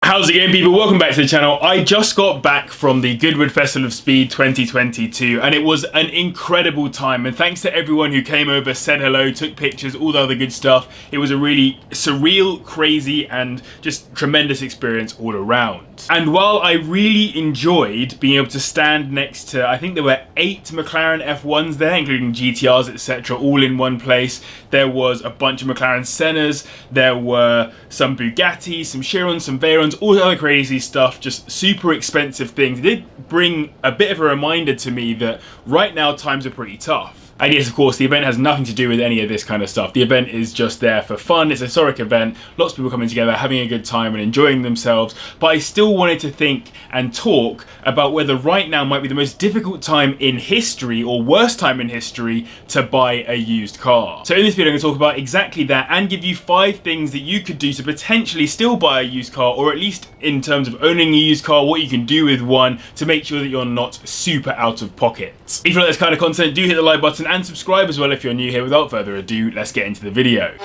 How's it going, people? Welcome back to the channel. I just got back from the Goodwood Festival of Speed 2022 and it was an incredible time, and thanks to everyone who came over, said hello, took pictures, all the other good stuff. It was a really surreal, crazy and just tremendous experience all around. And while I really enjoyed being able to stand next to, I think there were 8 McLaren F1s there, including GTRs, etc., all in one place. There was a bunch of McLaren Sennas, there were some Bugattis, some Chirons, some Veyrons, all the other crazy stuff, just super expensive things. It did bring a bit of a reminder to me that right now times are pretty tough. And yes, of course, the event has nothing to do with any of this kind of stuff. The event is just there for fun. It's a historic event, lots of people coming together, having a good time and enjoying themselves. But I still wanted to think and talk about whether right now might be the most difficult time in history, or worst time in history, to buy a used car. So in this video, I'm going to talk about exactly that and give you 5 things that you could do to potentially still buy a used car, or at least in terms of owning a used car, what you can do with one to make sure that you're not super out of pocket. If you like this kind of content, do hit the like button and subscribe as well if you're new here. Without further ado, let's get into the video.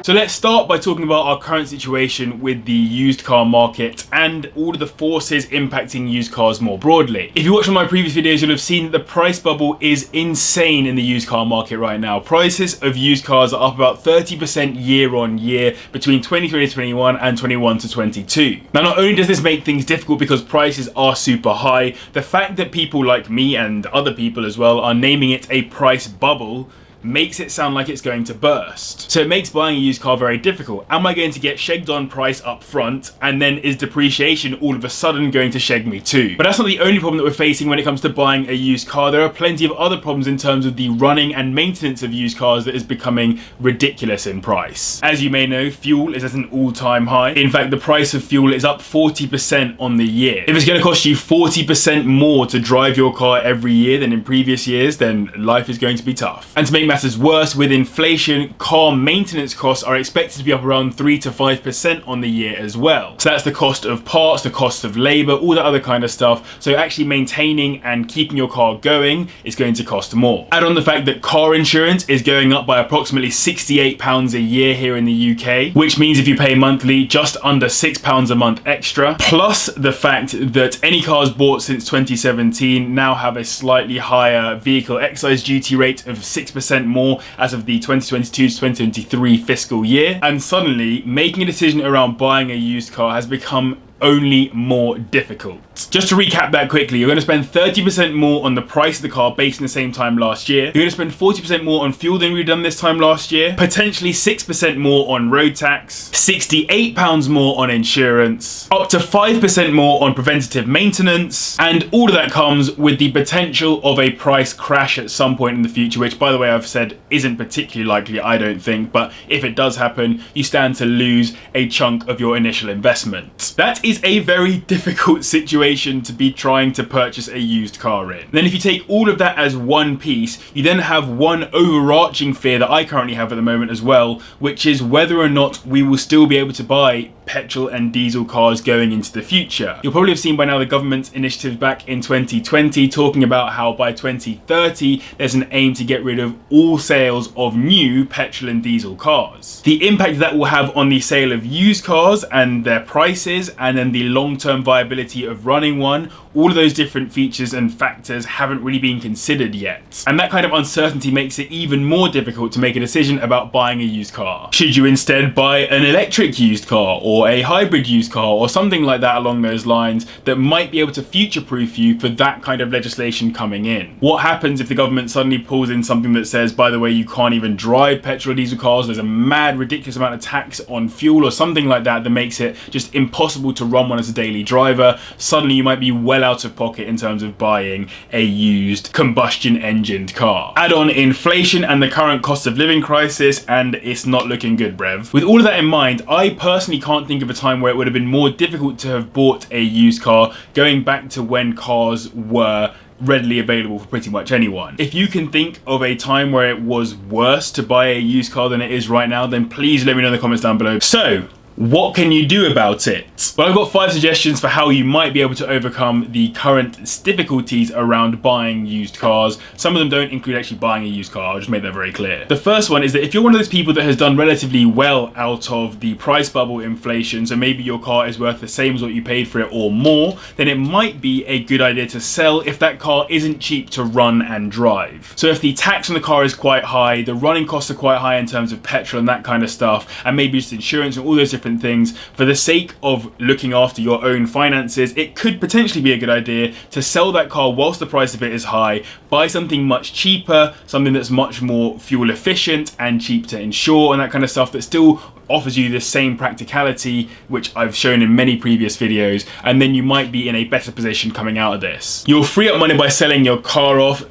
So let's start by talking about our current situation with the used car market and all of the forces impacting used cars more broadly. If you watched one of my previous videos, you'll have seen that the price bubble is insane in the used car market right now. Prices of used cars are up about 30% year on year between 2020 to 21 and 21 to 22. Now, not only does this make things difficult because prices are super high, the fact that people like me and other people as well are naming it a price bubble makes it sound like it's going to burst. So it makes buying a used car very difficult. Am I going to get shagged on price up front, and then is depreciation all of a sudden going to shag me too? But that's not the only problem that we're facing when it comes to buying a used car. There are plenty of other problems in terms of the running and maintenance of used cars that is becoming ridiculous in price. As you may know, fuel is at an all-time high. In fact, the price of fuel is up 40% on the year. If it's going to cost you 40% more to drive your car every year than in previous years, then life is going to be tough. And to make matters worse, with inflation, car maintenance costs are expected to be up around 3 to 5% on the year as well. So that's the cost of parts, the cost of labor, all that other kind of stuff. So actually maintaining and keeping your car going is going to cost more. Add on the fact that car insurance is going up by approximately £68 a year here in the UK, which means if you pay monthly, just under £6 a month extra. Plus the fact that any cars bought since 2017 now have a slightly higher vehicle excise duty rate of 6% more as of the 2022 to 2023 fiscal year, and suddenly making a decision around buying a used car has become only more difficult. Just to recap that quickly, you're going to spend 30% more on the price of the car based on the same time last year. You're going to spend 40% more on fuel than we've done this time last year, potentially 6% more on road tax, £68 more on insurance, up to 5% more on preventative maintenance, and all of that comes with the potential of a price crash at some point in the future, which, by the way, I've said isn't particularly likely, I don't think, but if it does happen, you stand to lose a chunk of your initial investment. That is a very difficult situation to be trying to purchase a used car in. Then if you take all of that as one piece, you then have one overarching fear that I currently have at the moment as well, which is whether or not we will still be able to buy petrol and diesel cars going into the future. You'll probably have seen by now the government's initiatives back in 2020 talking about how by 2030 there's an aim to get rid of all sales of new petrol and diesel cars. The impact that will have on the sale of used cars and their prices, and then the long-term viability of running one, all of those different features and factors haven't really been considered yet. And that kind of uncertainty makes it even more difficult to make a decision about buying a used car. Should you instead buy an electric used car, or a hybrid used car, or something like that along those lines that might be able to future-proof you for that kind of legislation coming in? What happens if the government suddenly pulls in something that says, by the way, you can't even drive petrol or diesel cars, there's a mad, ridiculous amount of tax on fuel or something like that that makes it just impossible to run one as a daily driver? Suddenly you might be well out of pocket in terms of buying a used combustion engined car. Add on inflation and the current cost of living crisis and it's not looking good, brev. With all of that in mind, I personally can't think of a time where it would have been more difficult to have bought a used car, going back to when cars were readily available for pretty much anyone. If you can think of a time where it was worse to buy a used car than it is right now, then please let me know in the comments down below. So What can you do about it? Well, I've got 5 suggestions for how you might be able to overcome the current difficulties around buying used cars. Some of them don't include actually buying a used car, I'll just make that very clear. The first one is that if you're one of those people that has done relatively well out of the price bubble inflation, so maybe your car is worth the same as what you paid for it or more, then it might be a good idea to sell if that car isn't cheap to run and drive. So if the tax on the car is quite high, the running costs are quite high in terms of petrol and that kind of stuff, and maybe just insurance and all those different things, for the sake of looking after your own finances, it could potentially be a good idea to sell that car whilst the price of it is high, buy something much cheaper, something that's much more fuel efficient and cheap to insure and that kind of stuff, that still offers you the same practicality, which I've shown in many previous videos, and then you might be in a better position coming out of this. You'll free up money by selling your car off.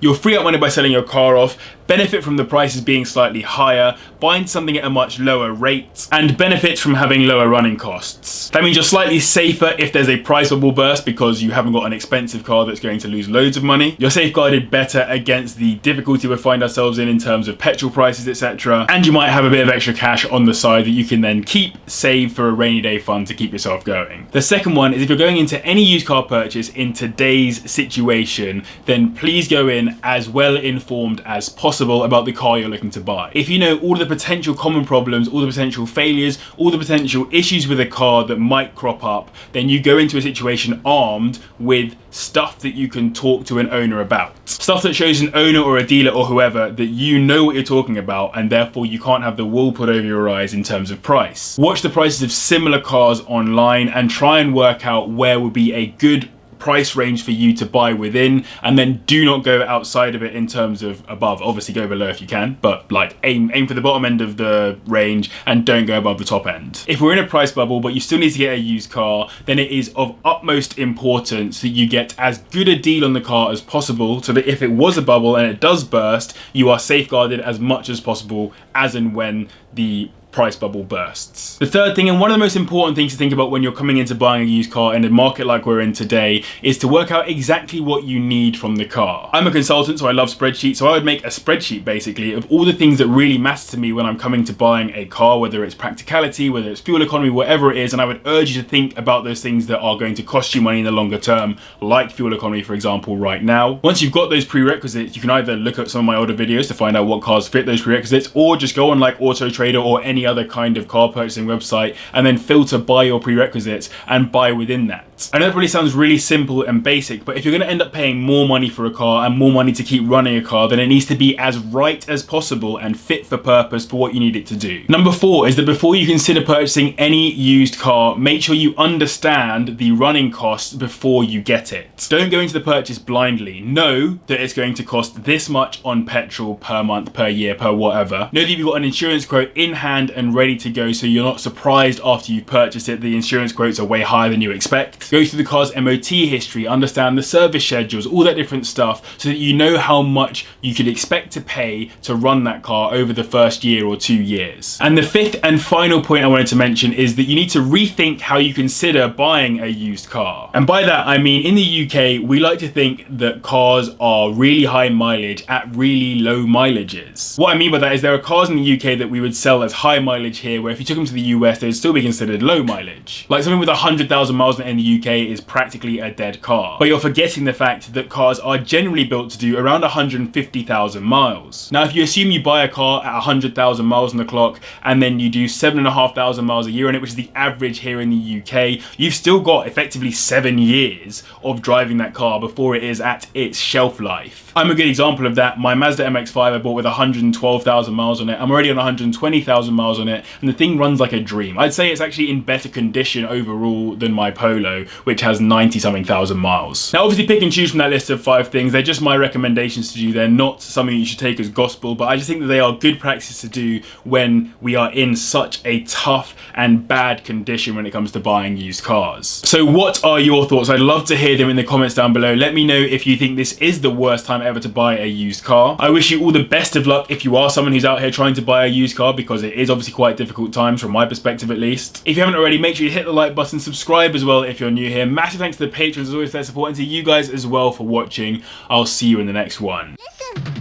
You'll free up money by selling your car off, benefit from the prices being slightly higher, find something at a much lower rate, and benefit from having lower running costs. That means you're slightly safer if there's a price bubble burst because you haven't got an expensive car that's going to lose loads of money. You're safeguarded better against the difficulty we find ourselves in terms of petrol prices, etc. And you might have a bit of extra cash on the side that you can then save for a rainy day fund to keep yourself going. The second one is if you're going into any used car purchase in today's situation, then please go in as well informed as possible about the car you're looking to buy. If you know all the potential common problems, all the potential failures, all the potential issues with a car that might crop up, then you go into a situation armed with stuff that you can talk to an owner about. Stuff that shows an owner or a dealer or whoever that you know what you're talking about, and therefore you can't have the wool put over your eyes in terms of price. Watch the prices of similar cars online and try and work out where would be a good price range for you to buy within, and then do not go outside of it in terms of above. Obviously go below if you can, but like aim for the bottom end of the range and don't go above the top end. If we're in a price bubble but you still need to get a used car, then it is of utmost importance that you get as good a deal on the car as possible, so that if it was a bubble and it does burst, you are safeguarded as much as possible as and when the price bubble bursts. The third thing, and one of the most important things to think about when you're coming into buying a used car in a market like we're in today, is to work out exactly what you need from the car. I'm a consultant, so I love spreadsheets, so I would make a spreadsheet basically of all the things that really matter to me when I'm coming to buying a car, whether it's practicality, whether it's fuel economy, whatever it is, and I would urge you to think about those things that are going to cost you money in the longer term, like fuel economy, for example, right now. Once you've got those prerequisites, you can either look at some of my older videos to find out what cars fit those prerequisites, or just go on like Auto Trader or any other kind of car purchasing website and then filter by your prerequisites and buy within that. I know that probably sounds really simple and basic, but if you're going to end up paying more money for a car and more money to keep running a car, then it needs to be as right as possible and fit for purpose for what you need it to do. Number 4 is that before you consider purchasing any used car, make sure you understand the running costs before you get it. Don't go into the purchase blindly. Know that it's going to cost this much on petrol per month, per year, per whatever. Know that you've got an insurance quote in hand and ready to go, so you're not surprised after you've purchased it the insurance quotes are way higher than you expect. Go through the car's MOT history, understand the service schedules, all that different stuff, so that you know how much you could expect to pay to run that car over the first year or 2 years. And the 5th and final point I wanted to mention is that you need to rethink how you consider buying a used car. And by that I mean, in the UK we like to think that cars are really high mileage at really low mileages. What I mean by that is there are cars in the UK that we would sell as high mileage here, where if you took them to the US they'd still be considered low mileage. Like something with 100,000 miles in the UK is practically a dead car. But you're forgetting the fact that cars are generally built to do around 150,000 miles. Now if you assume you buy a car at 100,000 miles on the clock and then you do 7,500 miles a year on it, which is the average here in the UK, you've still got effectively 7 years of driving that car before it is at its shelf life. I'm a good example of that. My Mazda MX-5 I bought with 112,000 miles on it. I'm already on 120,000 miles on it, and the thing runs like a dream. I'd say it's actually in better condition overall than my Polo, which has 90-something thousand miles. Now obviously pick and choose from that list of 5 things. They're just my recommendations to you. They're not something you should take as gospel, but I just think that they are good practices to do when we are in such a tough and bad condition when it comes to buying used cars. So what are your thoughts? I'd love to hear them in the comments down below. Let me know if you think this is the worst time ever to buy a used car. I wish you all the best of luck if you are someone who's out here trying to buy a used car, because it is obviously quite difficult times from my perspective at least. If you haven't already, make sure you hit the like button, subscribe as well if you're new here. Massive thanks to the patrons as always for their support, and to you guys as well for watching. I'll see you in the next one. Listen.